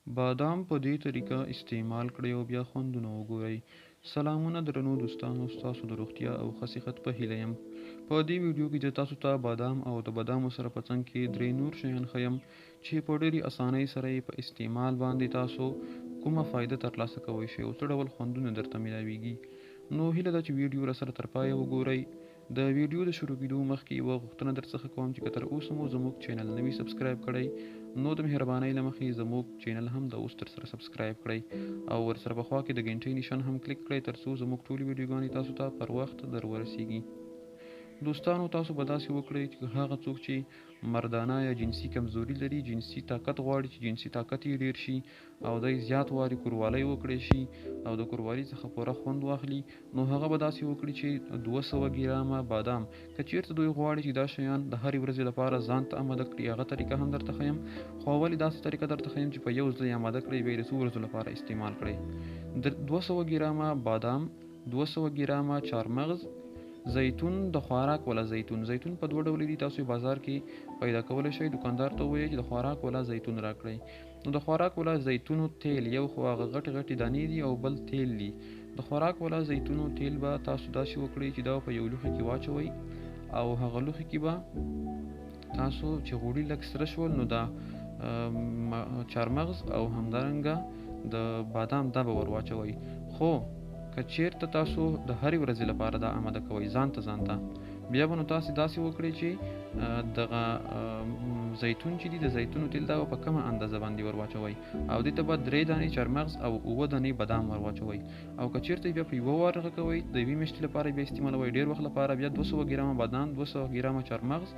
بادام په دې طریقه استعمال کړئ او بیا خوندونه وګورئ. سلامونه درنو دوستانو، ستاسو د روغتیا او ښه صحت په هیله یم. په دې ویډیو کې زه تاسو ته بادام او د بادامو سره په څنګ کې درې نور شیان ښیم چې په ډېرې اسانۍ سره یې په استعمال باندې تاسو کومه فایده ترلاسه کولی شئ او څه ډول خوندونه درته میلاویږي. نو هیله ده چې ویډیو راسره تر پایه وګورئ. د ویډیو د شروع کېدو مخکې یوه غوښتنه درڅخه کوم چې که تر اوسه مو زموږ چینل نه وي سبسکرایب کړی، نو د مهربانۍ له مخې زموږ چینل هم د اوس تر سره سبسکرایب کړئ او ورسره په خوا کې د غنټۍ نشان هم کلیک کړئ ترڅو زموږ ټولې ویډیوګانې تاسو ته پر وخت در ورسیږي. دوستانو، تاسو به داسې وکړئ چې هغه څوک چې مردانه یا جنسي کمزوري لري، جنسي طاقت غواړي چې جنسي طاقت یې ډیر شي او دی زیات واري کوروالی وکړی شي او د کوروالی څخه پوره خوند واخلي، نو هغه به داسې وکړي چې 200 ګرامه بادام که چیرته دوی غواړي چې دا شیان د هرې ورځې لپاره ځان ته آماده کړي، هغه طریقه هم درته ښیم. خو ولې داسې طریقه درته ښیم چې په یو ځل یې آماده کړئ، بیا یې د څو ورځو لپاره استعمال کړئ. د 200 ګرامه بادام، 200 ګرامه چارمغز، زیتون د خوراک والا زیتون په دوه ډول دي، تاسو بازار کې پیدا کولی شئ. دکاندار ته ووایئ چې د خوراک والا زیتون راکړئ. نو د خوراک والا زیتونو تیل، یو خو هغه غټې غټې دانې دي او بل تیل دي. د خوراک والا زیتونو تیل به تاسو داسې وکړئ چې دا په یو لوښي کې واچوئ او هغه لوښي کې به تاسو چې غوړي لږ سره شول نو دا چارمغز او همدارنګه د بادام دا به ور واچوئ. خو که چیرته تاسو د هرې ورځې لپاره دا آماده کوئ ځانته بیا به نو تاسو داسې وکړئ چې دغه زیتون چې دي د زیتونو تیل دا په کمه اندازه باندې ور واچوئ او دې ته به 3 دانې چارمغز او 7 دانې بادام ور واچوئ او که چیرته بیا په یوه وار کوئ د یوې میاشتې لپاره بیا استعمالوئ، ډېر وخت لپاره بیا 200 ګرامه بادام، 200 ګرامه چارمغز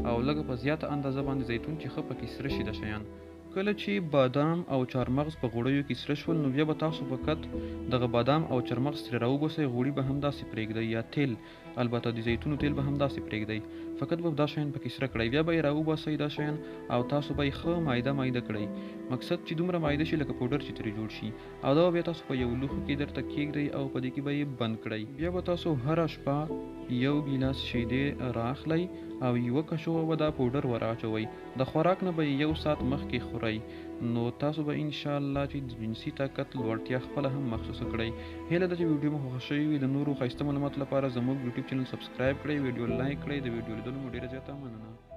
او لږه په زیاته اندازه باندې زیتون چې ښه پکې سره شي د شیان. کله چې بادام او چارمغز په غوړیو کې سره شول نو بیا به تاسو فقط دغه بادام او چارمغز ترې راوباسئ، غوړي به هم داسې پرېږدئ یا تیل، البته د زیتونو تیل به هم داسې پرېږدئ، فقط به دا شیان پکې سره کړئ، بیا به یې راوباسئ دا شیان او تاسو به یې ښه مایده کړئ، مقصد چې دومره مایده شي لکه پوډر چې ترې جوړ شي او دا بیا تاسو په یو لوښي کې درته کېږدئ او په دې کې به یې بند کړئ. بیا به تاسو هره شپه یو ګیلاس شیدې راخلئ او یوه کشوغه به دا پوډر ور اچوئ، د خوراک نه به یو ساعت مخکې خورئ، نو تاسو به انشاءالله چې د جنسي طاقت لوړتیا خپله هم محسوسه کړئ. هیله ده چې ویډیو مو خوښه شوې وي. د نورو ښایسته معلوماتو لپاره زموږ یوټیوب چینل سبسکرایب کړئ، ویډیو لایک کړئ، د ویډیو لیدلو مو ډېره زیاته مننه.